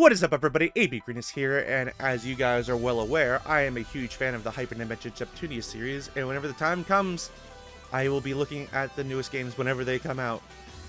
What is up, everybody? apgrenus here, and as you guys are well aware, I am a huge fan of the hyper-dimension Neptunia series, and whenever the time comes, I will be looking at the newest games whenever they come out.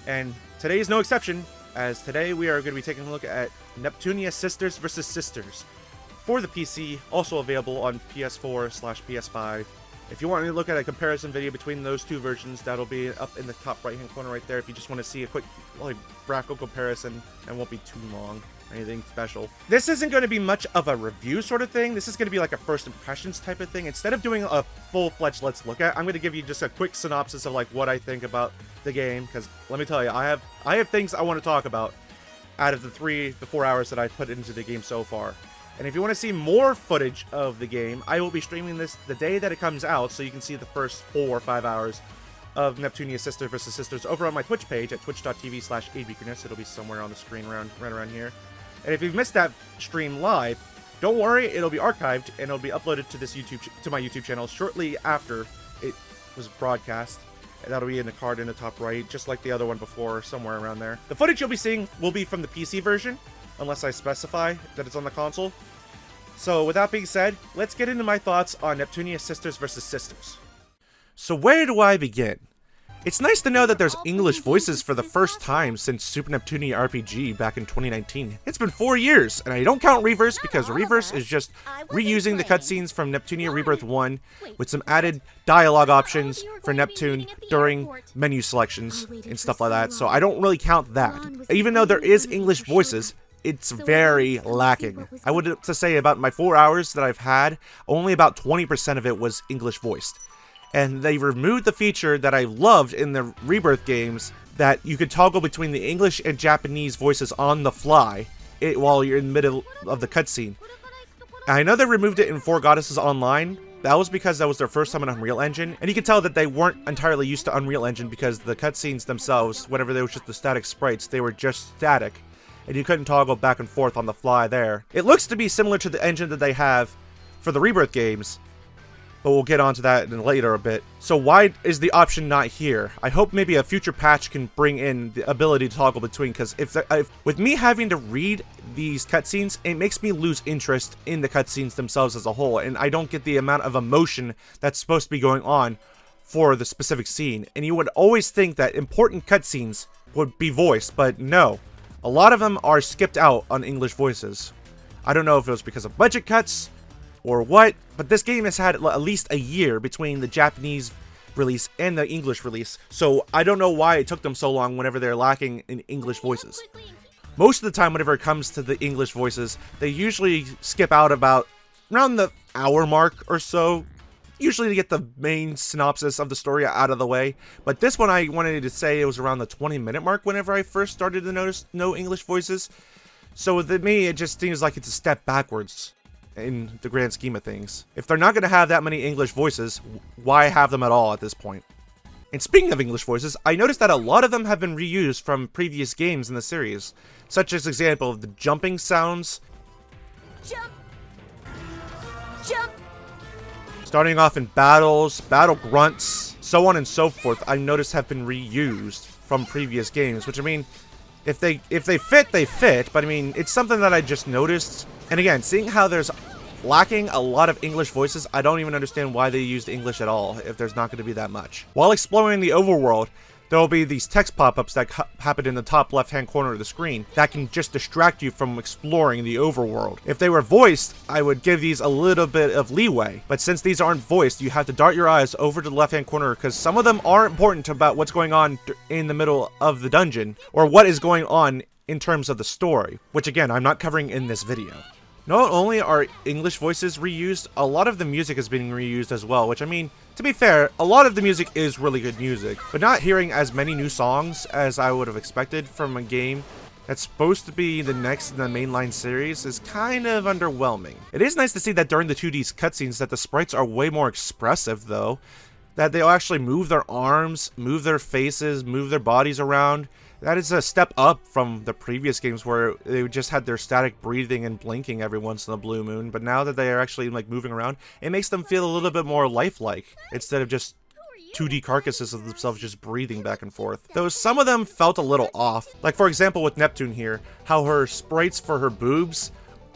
And today is no exception, as today we are going to be taking a look at Neptunia Sisters vs. Sisters for the PC, also available on PS4/PS5. If you want to look at a comparison video between those two versions, that'll be up in the top right-hand corner right there if you just want to see a quick graphical comparison, and won't be too long. Anything special. This isn't going to be much of a review sort of thing. This is going to be like a first impressions type of thing. Instead of doing a full-fledged let's look at, I'm going to give you just a quick synopsis of like what I think about the game, because let me tell you, I have things I want to talk about out of the 3 to 4 hours that I put into the game so far. And if you want to see more footage of the game, I will be streaming this the day that it comes out, so you can see the first 4 or 5 hours of Neptunia Sisters vs. Sisters over on my Twitch page at twitch.tv/apgrenus. It'll be somewhere on the screen right around here. And if you've missed that stream live, don't worry, it'll be archived and it'll be uploaded to this to my YouTube channel shortly after it was broadcast. And that'll be in the card in the top right, just like the other one before, somewhere around there. The footage you'll be seeing will be from the PC version, unless I specify that it's on the console. So with that being said, let's get into my thoughts on Neptunia Sisters vs. Sisters. So where do I begin? It's nice to know that there's English voices for the first time since Super Neptunia RPG back in 2019. It's been 4 years, and I don't count Reverse because Reverse is just reusing the cutscenes from Neptunia Rebirth 1 with some added dialogue options for Neptune during menu selections and stuff like that, so I don't really count that. Even though there is English voices, it's very lacking. I would have to say about my 4 hours that I've had, only about 20% of it was English voiced. And they removed the feature that I loved in the Rebirth games, that you could toggle between the English and Japanese voices on the fly while you're in the middle of the cutscene. I know they removed it in Four Goddesses Online. That was because that was their first time in Unreal Engine, and you could tell that they weren't entirely used to Unreal Engine because the cutscenes themselves, whenever they were just the static sprites, they were just static, and you couldn't toggle back and forth on the fly there. It looks to be similar to the engine that they have for the Rebirth games, but we'll get onto that in later a bit. So why is the option not here? I hope maybe a future patch can bring in the ability to toggle between, because if with me having to read these cutscenes, it makes me lose interest in the cutscenes themselves as a whole, and I don't get the amount of emotion that's supposed to be going on for the specific scene. And you would always think that important cutscenes would be voiced, but no. A lot of them are skipped out on English voices. I don't know if it was because of budget cuts or what, but this game has had at least a year between the Japanese release and the English release, so I don't know why it took them so long whenever they're lacking in English voices. Most of the time, whenever it comes to the English voices, they usually skip out about around the hour mark or so, usually to get the main synopsis of the story out of the way. But this one, I wanted to say it was around the 20-minute mark whenever I first started to notice no English voices. So with me, it just seems like it's a step backwards in the grand scheme of things. If they're not going to have that many English voices, why have them at all at this point? And speaking of English voices, I noticed that a lot of them have been reused from previous games in the series, such as example of the jumping sounds, Jump! Jump! starting off in battles, battle grunts, so on and so forth. I noticed have been reused from previous games, which I mean, if they fit, they fit, but I mean, it's something that I just noticed. And again, seeing how there's lacking a lot of English voices, I don't even understand why they used English at all if there's not going to be that much. While exploring the overworld, there will be these text pop-ups that happen in the top left-hand corner of the screen that can just distract you from exploring the overworld. If they were voiced, I would give these a little bit of leeway, but since these aren't voiced, you have to dart your eyes over to the left-hand corner because some of them are important about what's going on in the middle of the dungeon, or what is going on in terms of the story, which again, I'm not covering in this video. Not only are English voices reused, a lot of the music is being reused as well, which I mean, to be fair, a lot of the music is really good music, but not hearing as many new songs as I would have expected from a game that's supposed to be the next in the mainline series is kind of underwhelming. It is nice to see that during the 2D cutscenes that the sprites are way more expressive though, that they'll actually move their arms, move their faces, move their bodies around. That is a step up from the previous games where they just had their static breathing and blinking every once in a blue moon, but now that they are actually like moving around, it makes them feel a little bit more lifelike instead of just 2D carcasses of themselves just breathing back and forth. Though some of them felt a little off. Like for example with Neptune here, how her sprites for her boobs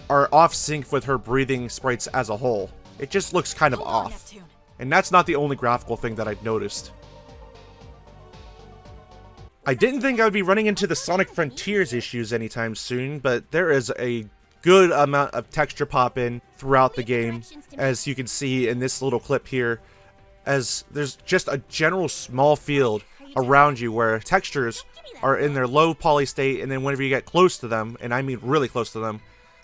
are off sync with her breathing sprites as a whole. It just looks kind of off. And that's not the only graphical thing that I've noticed. I didn't think I would be running into the Sonic Frontiers issues anytime soon, but there is a good amount of texture pop in throughout the game, as you can see in this little clip here, as there's just a general small field around you where textures are in their low poly state, and then whenever you get close to them, and I mean really close to them,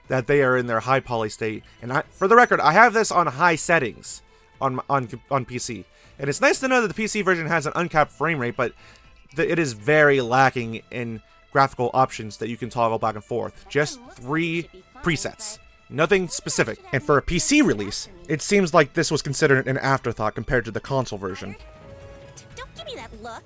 that they are in their high poly state. And for the record, I have this on high settings on PC, and it's nice to know that the PC version has an uncapped frame rate, but it is very lacking in graphical options that you can toggle back and forth. Just 3 presets. Nothing specific. And for a PC release, it seems like this was considered an afterthought compared to the console version. Don't give me that look.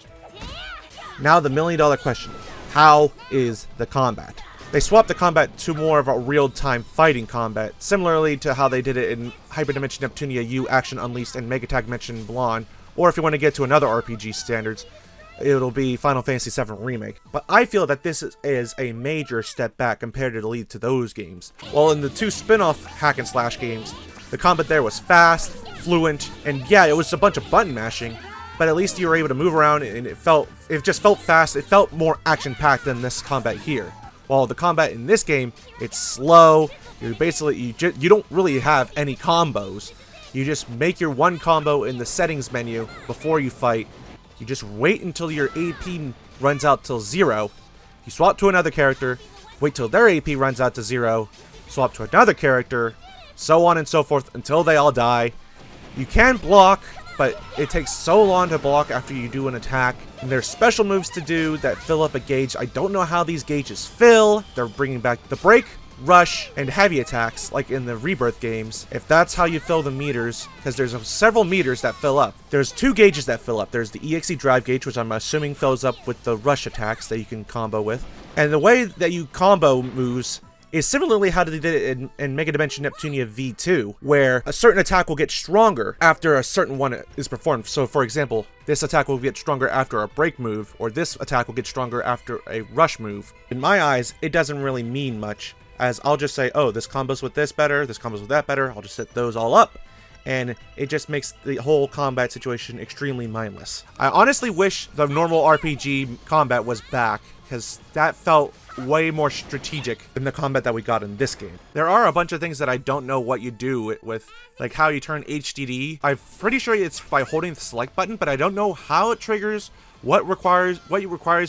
Now the million-dollar question. How is the combat? They swapped the combat to more of a real-time fighting combat, similarly to how they did it in Hyperdimension Neptunia U Action Unleashed and Mega Tag Dimension Blonde, or if you want to get to another RPG standards, it'll be Final Fantasy VII Remake. But I feel that this is a major step back compared to the lead to those games. While in the 2 spin-off hack and slash games, the combat there was fast, fluent, and yeah, it was a bunch of button mashing, but at least you were able to move around and it just felt fast. It felt more action-packed than this combat here. While the combat in this game, it's slow. You don't really have any combos. You just make your one combo in the settings menu before you fight. You just wait until your AP runs out till 0. You swap to another character, wait till their AP runs out to 0, swap to another character, so on and so forth until they all die. You can block, but it takes so long to block after you do an attack. And there's special moves to do that fill up a gauge. I don't know how these gauges fill. They're bringing back the break, rush, and heavy attacks like in the Rebirth games, if that's how you fill the meters, because there's several meters that fill up. There's 2 gauges that fill up. There's the EXE drive gauge, which I'm assuming fills up with the rush attacks that you can combo with. And the way that you combo moves is similarly how they did it in Mega Dimension Neptunia V2, where a certain attack will get stronger after a certain one is performed. So for example, this attack will get stronger after a break move, or this attack will get stronger after a rush move. In my eyes, it doesn't really mean much, as I'll just say, oh, this combos with this better, this combos with that better, I'll just set those all up, and it just makes the whole combat situation extremely mindless. I honestly wish the normal RPG combat was back, because that felt way more strategic than the combat that we got in this game. There are a bunch of things that I don't know what you do with, like how you turn HDD. I'm pretty sure it's by holding the select button, but I don't know how it triggers, what requires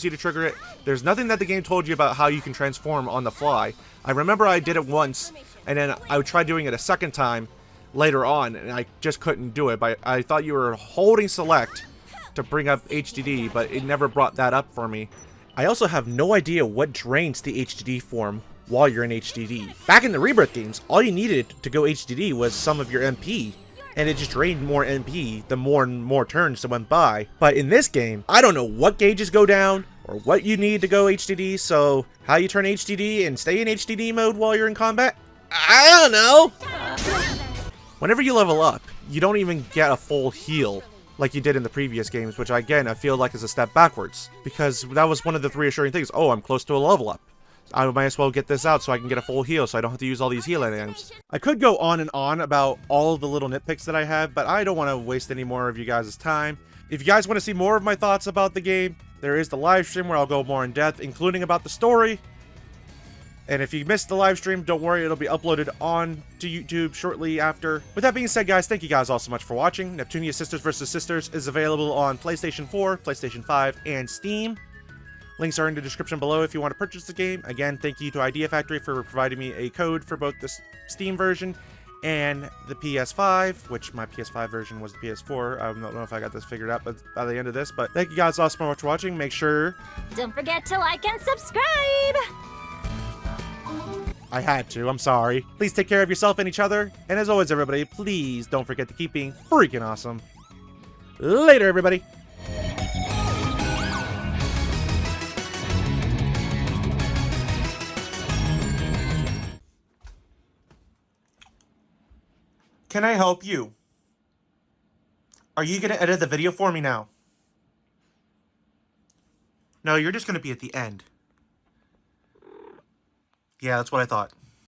you to trigger it. There's nothing that the game told you about how you can transform on the fly. I remember I did it once, and then I would try doing it a second time later on, and I just couldn't do it. But I thought you were holding select to bring up HDD, but it never brought that up for me. I also have no idea what drains the HDD form while you're in HDD. Back in the Rebirth games, all you needed to go HDD was some of your MP, and it just drained more MP the more and more turns that went by. But in this game, I don't know what gauges go down or what you need to go HDD, so how you turn HDD and stay in HDD mode while you're in combat? I don't know! Whenever you level up, you don't even get a full heal like you did in the previous games, which again, I feel like is a step backwards, because that was one of the 3 reassuring things. Oh, I'm close to a level up. I might as well get this out so I can get a full heal so I don't have to use all these heal items. I could go on and on about all of the little nitpicks that I have, but I don't want to waste any more of you guys' time. If you guys want to see more of my thoughts about the game, there is the live stream where I'll go more in depth, including about the story. And if you missed the live stream, don't worry, it'll be uploaded on to YouTube shortly after. With that being said, guys, thank you guys all so much for watching. Neptunia Sisters vs. Sisters is available on PlayStation 4, PlayStation 5, and Steam. Links are in the description below if you want to purchase the game. Again, thank you to Idea Factory for providing me a code for both the Steam version and the PS5, which my PS5 version was the PS4. I don't know if I got this figured out but by the end of this, but thank you guys all so much for watching. Make sure... Don't forget to like and subscribe! I had to, I'm sorry. Please take care of yourself and each other. And as always, everybody, please don't forget to keep being freaking awesome. Later, everybody. Can I help you? Are you gonna edit the video for me now? No, you're just gonna be at the end. Yeah, that's what I thought.